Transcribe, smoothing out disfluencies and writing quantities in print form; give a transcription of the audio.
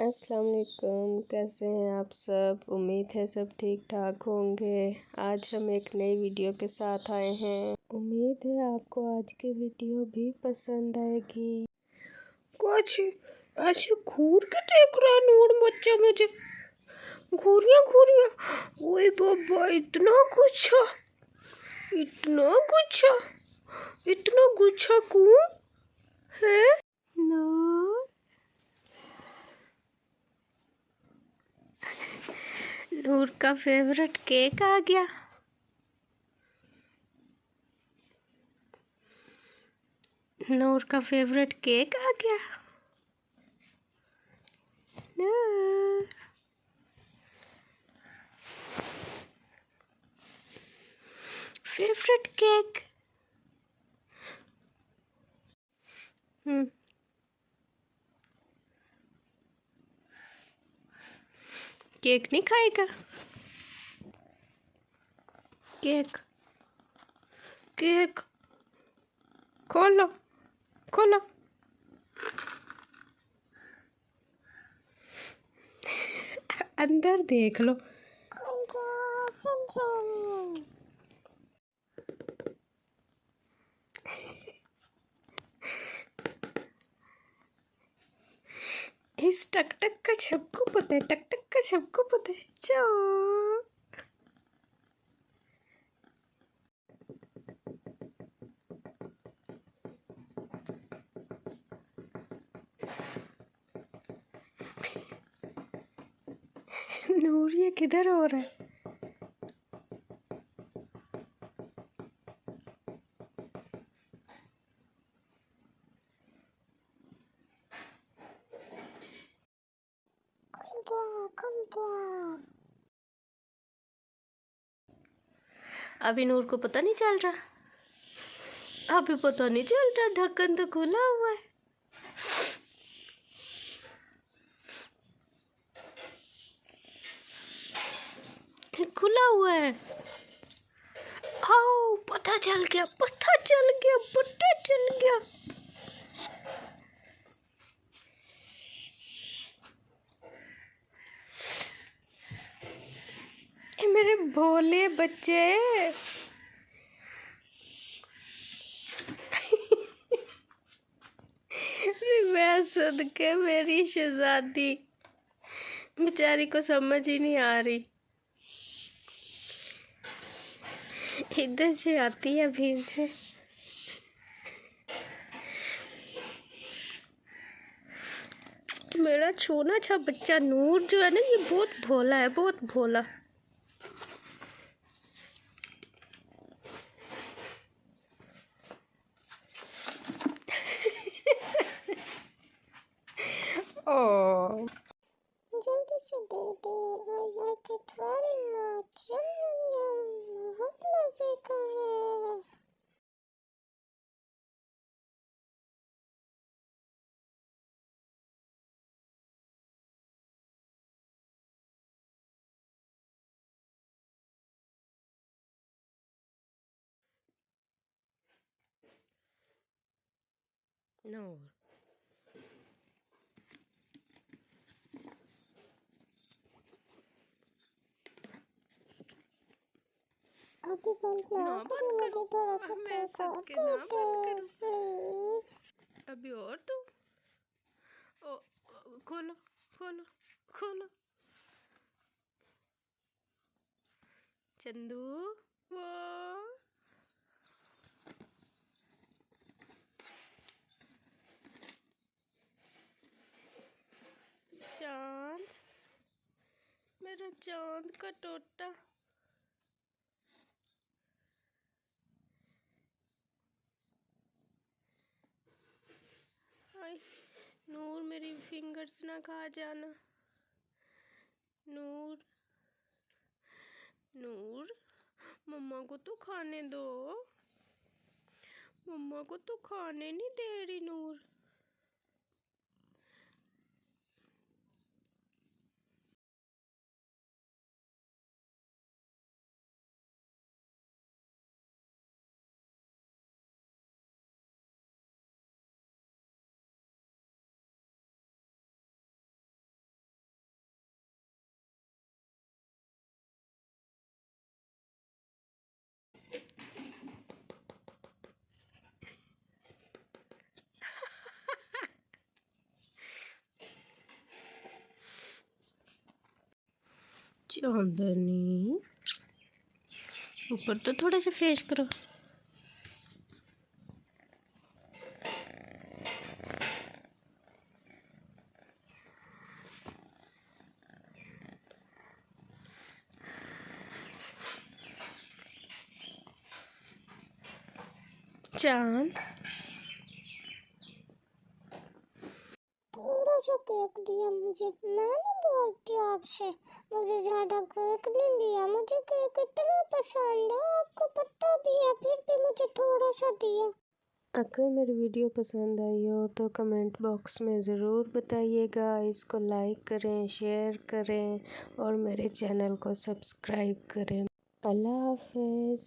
अस्सलाम वालेकुम। कैसे हैं आप सब? उम्मीद है सब ठीक ठाक होंगे। आज हम एक नई वीडियो के साथ आए हैं। उम्मीद है आपको आज की वीडियो भी पसंद आएगी। कुछ ऐसे घूर के देख रहा है नूर बच्चा मुझे। घूरिया ओए बाबा, इतना गुच्छा इतना गुच्छा क्यों है नूर? नूर का फेवरेट केक आ गया। नूर का फेवरेट केक आ गया। नूर फेवरेट केक। केक नहीं खाएगा? केक केक खोलो खोलो। अंदर देख लो। इस टक टक का सबको पता है, टक टक का सबको पता है। चो नूर ये किधर हो रहा है? अभी नूर को पता नहीं चल रहा। अभी पता नहीं चल रहा, ढक्कन तो खुला हुआ है। खुला हुआ है। आओ, पता चल गया। ए मेरे भोले बच्चे। मैं सदके मेरी शहजादी, बेचारी को समझ ही नहीं आ रही। इधर से आती है भीड़ से। मेरा छोना सा बच्चा नूर जो है ना, ये बहुत भोला है, बहुत भोला। ओ जल्दी से दे दे। I like it very much. बहुत मजे का है। नूर अभी बंद ना करो, मुझे थोड़ा सा केक और दे दे प्लीज। अभी और दो। खोलो खोलो खोलो। चंदू वो चांद, मेरा चांद का टोटा। हाय नूर, मेरी फिंगर्स ना खा जाना। नूर नूर, मम्मा को तो खाने दो। मम्मा को तो खाने नहीं दे रही नूर। चांदनी ऊपर तो थोड़ा सा फेस करो। चांद थोड़ा सा केक दिया मुझे, मैं नहीं बोलती आपसे, मुझे ज्यादा केक नहीं दिया, मुझे केक इतना पसंद है, आपको पता भी है, फिर भी मुझे थोड़ा सा दिया। अगर मेरी वीडियो पसंद आई हो तो कमेंट बॉक्स में ज़रूर बताइएगा। इसको लाइक करें, शेयर करें और मेरे चैनल को सब्सक्राइब करें। अल्लाह हाफ़िज़।